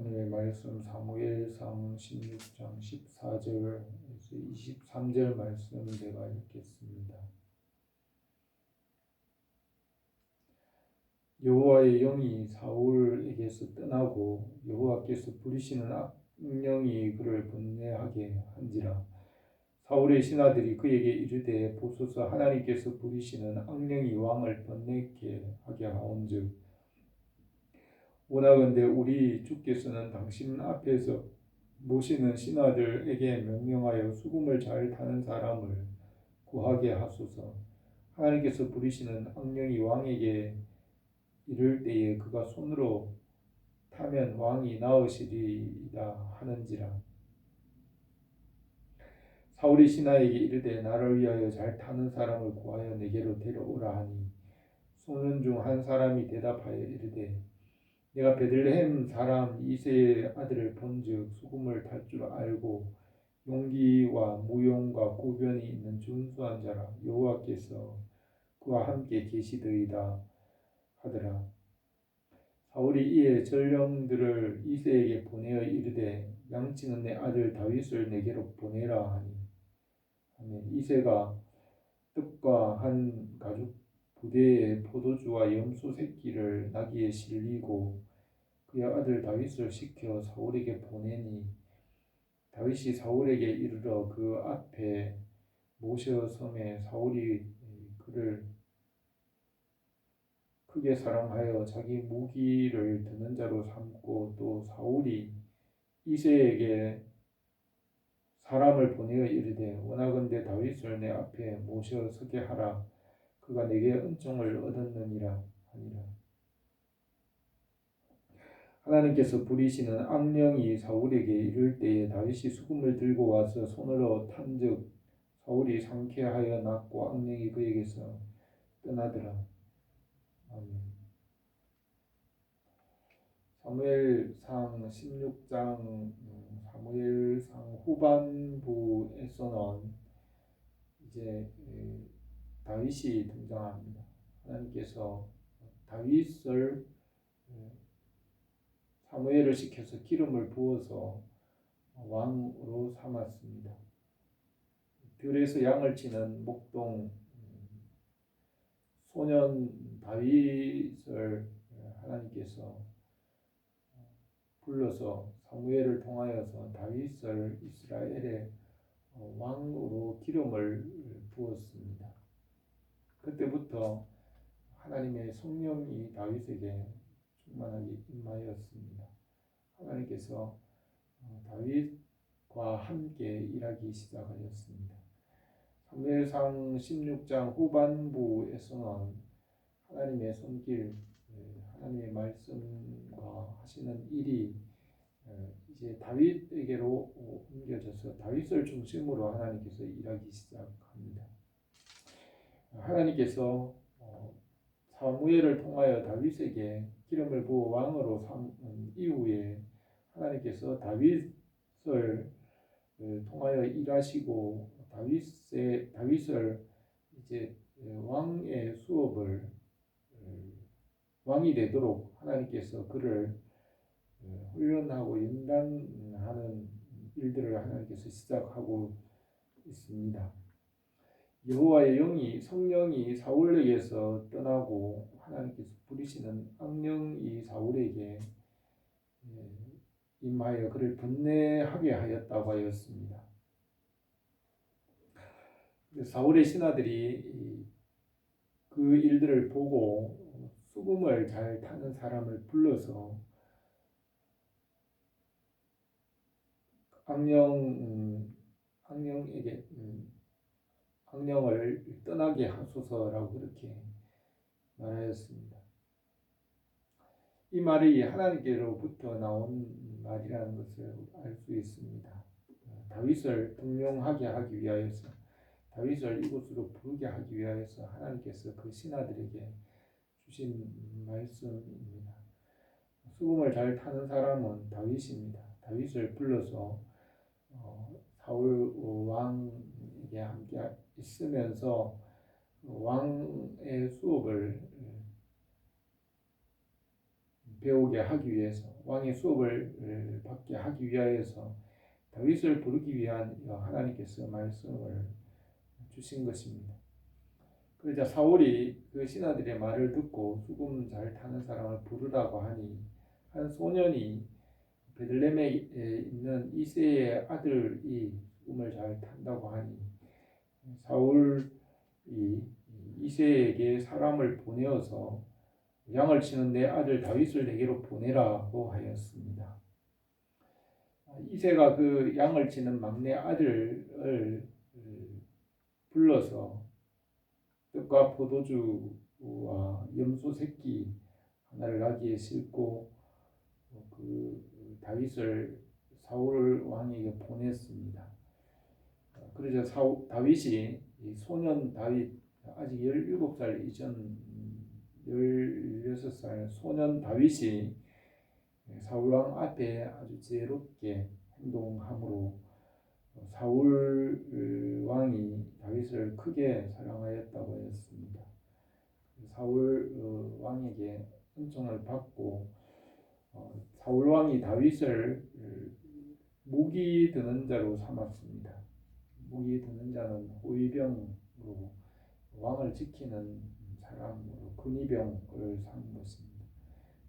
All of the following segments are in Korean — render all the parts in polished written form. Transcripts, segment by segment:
오늘의 말씀 사무엘상 16장 14절에서 23절 말씀 제가 읽겠습니다. 여호와의 영이 사울에게서 떠나고 여호와께서 부리시는 악령이 그를 번뇌하게 한지라. 사울의 신하들이 그에게 이르되 보소서, 하나님께서 부리시는 악령이 왕을 번뇌케 하게 하온즉 원하건대 우리 주께서는 당신 앞에서 모시는 신하들에게 명령하여 수금을 잘 타는 사람을 구하게 하소서. 하나님께서 부리시는 악령이 왕에게 이를 때에 그가 손으로 타면 왕이 나으시리이다 하는지라. 사울이 신하에게 이르되 나를 위하여 잘 타는 사람을 구하여 내게로 데려오라 하니 소년 중 한 사람이 대답하여 이르되 내가 베들레헴 사람 이새의 아들을 본즉 수금을 탈 줄 알고 용기와 무용과 구변이 있는 준수한 자라. 여호와께서 그와 함께 계시더이다 하더라. 사울이 이에 전령들을 이새에게 보내어 이르되 양치는 내 아들 다윗을 내게로 보내라 하니 이새가 떡과 한 가죽 부대에 포도주와 염소 새끼를 나귀에 실리고 그의 아들 다윗을 시켜 사울에게 보내니 다윗이 사울에게 이르러 그 앞에 모셔섬에 사울이 그를 크게 사랑하여 자기 무기를 드는 자로 삼고 또 사울이 이새에게 사람을 보내어 이르되 원하건대 다윗을 내 앞에 모셔서게 하라. 그가 내게 은총을 얻었느니라 하니라. 하나님께서 부리시는 악령이 사울에게 이를 때에 다윗이 수금을 들고 와서 손으로 탄즉 사울이 상쾌하여 낫고 악령이 그에게서 떠나더라. 아멘. 사무엘상 16장 사무엘상 후반부에서는 이제 다윗이 등장합니다. 하나님께서 다윗을 사무엘을 시켜서 기름을 부어서 왕으로 삼았습니다. 들에서 양을 치는 목동 소년 다윗을 하나님께서 불러서 사무엘을 통하여서 다윗을 이스라엘의 왕으로 기름을 부었습니다. 그때부터 하나님의 성령이 다윗에게 충만하게 임하였습니다. 하나님께서 다윗과 함께 일하기 시작하였습니다. 사무엘상 16장 후반부에서는 하나님의 손길, 하나님의 말씀과 하시는 일이 이제 다윗에게로 옮겨져서 다윗을 중심으로 하나님께서 일하기 시작합니다. 하나님께서 사무엘을 통하여 다윗에게 기름을 부어 왕으로 삼은 이후에 하나님께서 다윗을 통하여 일하시고 다윗을 이제 왕의 수업을 왕이 되도록 하나님께서 그를 훈련하고 연단하는 일들을 하나님께서 시작하고 있습니다. 여호와의 영이 성령이 사울에게서 떠나고 하나님께서 부리시는 악령이 사울에게 임하여 그를 번뇌하게 하였다고 하였습니다. 사울의 신하들이 그 일들을 보고 수금을 잘 타는 사람을 불러서 악령에게 악령을 떠나게 하소서라고 그렇게 말하였습니다. 이 말이 하나님께로부터 나온 말이라는 것을 알 수 있습니다. 다윗을 등용하게 하기 위하여서 다윗을 이곳으로 부르게 하기 위하여서 하나님께서 그 신하들에게 주신 말씀입니다. 수금을 잘 타는 사람은 다윗입니다. 다윗을 불러서 사울 왕에게 함께 있으면서 왕의 수업을 배우게 하기 위해서, 왕의 수업을 받게 하기 위하여서 다윗을 부르기 위한 하나님께서 말씀을 주신 것입니다. 그러자 사울이 그 신하들의 말을 듣고 수금 잘 타는 사람을 부르라고 하니 한 소년이 베들레헴에 있는 이새의 아들이 수금을 잘 탄다고 하니 사울이 이새에게 사람을 보내어서 양을 치는 내 아들 다윗을 내게로 보내라고 하였습니다. 이새가 그 양을 치는 막내 아들을 불러서 떡과 포도주와 염소 새끼 하나를 나귀에 싣고 그 다윗을 사울 왕에게 보냈습니다. 그러자 다윗이 소년 다윗, 아직 17살 이전 16살 소년 다윗이 사울 왕 앞에 아주 지혜롭게 행동함으로 사울 왕이 다윗을 크게 사랑하였다고 했습니다. 사울 왕에게 은총을 받고 사울 왕이 다윗을 무기 드는 자로 삼았습니다. 무기 드는 자는 호위병으로 왕을 지키는 사람으로 근위병을 삼은 것입니다.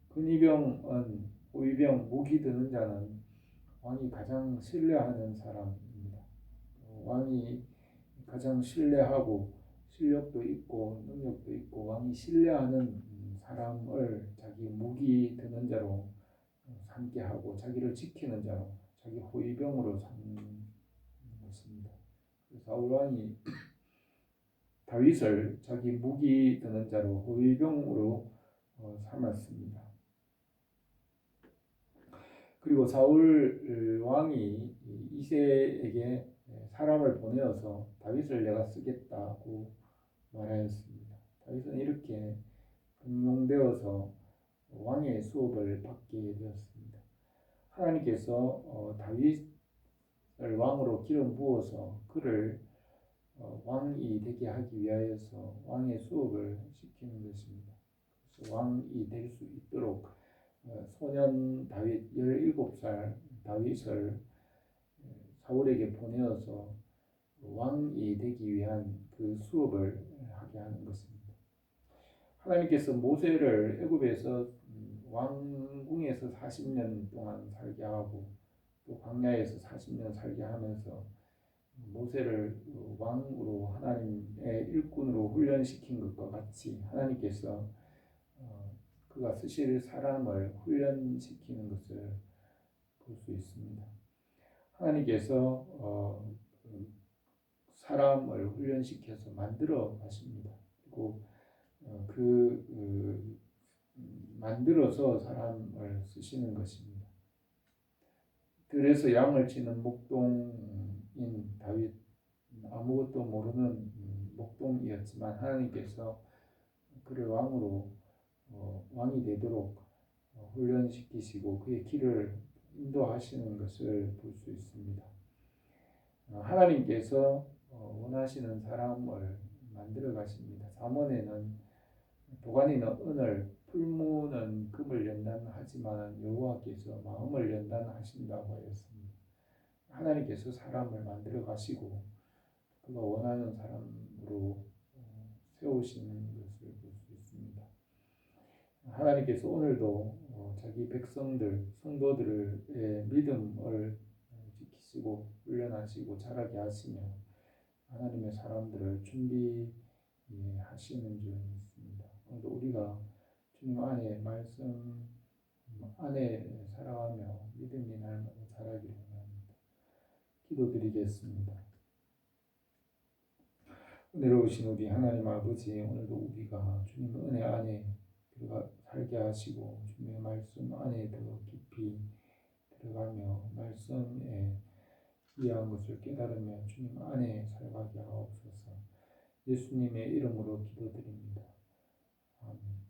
근위병은 호위병, 무기 드는 자는 왕이 가장 신뢰하는 사람입니다. 왕이 가장 신뢰하고 실력도 있고 능력도 있고 왕이 신뢰하는 사람을 자기 무기 드는 자로 삼게 하고 자기를 지키는 자로, 자기 호위병으로 삼는 것입니다. 사울 왕이 다윗을 자기 무기 드는 자로 호위병으로 삼았습니다. 그리고 사울 왕이 이새에게 사람을 보내어서 다윗을 내가 쓰겠다고 말하였습니다. 다윗은 이렇게 등용되어서 왕의 수업을 받게 되었습니다. 하나님께서 다윗을 왕으로 기름 부어서 그를 왕이 되게 하기 위하여서 왕의 수업을 시키는 것입니다. 그래서 왕이 될 수 있도록 소년 다윗 17살 다윗을 사울에게 보내어서 왕이 되기 위한 그 수업을 하게 하는 것입니다. 하나님께서 모세를 애굽에서 왕궁에서 40년 동안 살게 하고 또 광야에서 40년 살게 하면서 모세를 왕으로 하나님의 일꾼으로 훈련시킨 것과 같이 하나님께서 그가 쓰실 사람을 훈련시키는 것을 볼 수 있습니다. 하나님께서 사람을 훈련시켜서 만들어 가십니다. 그리고 만들어서 사람을 쓰시는 것입니다. 들에서 양을 치는 목동인 다윗, 아무것도 모르는 목동이었지만 하나님께서 그를 왕이 되도록 훈련시키시고 그의 길을 인도하시는 것을 볼 수 있습니다. 하나님께서 원하시는 사람을 만들어 가십니다. 잠언에는 도가니는 은을, 풀무는 금을 연단하지만 여호와께서 마음을 연단하신다고 하였습니다. 하나님께서 사람을 만들어 가시고 그가 원하는 사람으로 세우시는 것을 볼 수 있습니다. 하나님께서 오늘도 자기 백성들, 성도들의 믿음을 지키시고 훈련하시고 자라게 하시며 하나님의 사람들을 준비하시는 줄 믿습니다. 오늘도 우리가 주님 안에 말씀 안에 살아가며 믿음이 날마다 자라기를 원합니다. 기도드리겠습니다. 은혜로우신 우리 하나님 아버지, 오늘도 우리가 주님 은혜 안에 들어가 살게 하시고 주님의 말씀 안에 더 깊이 들어가며 말씀에 귀한 것을 깨달으며 주님 안에 살아가게 하옵소서. 예수님의 이름으로 기도드립니다. 아멘.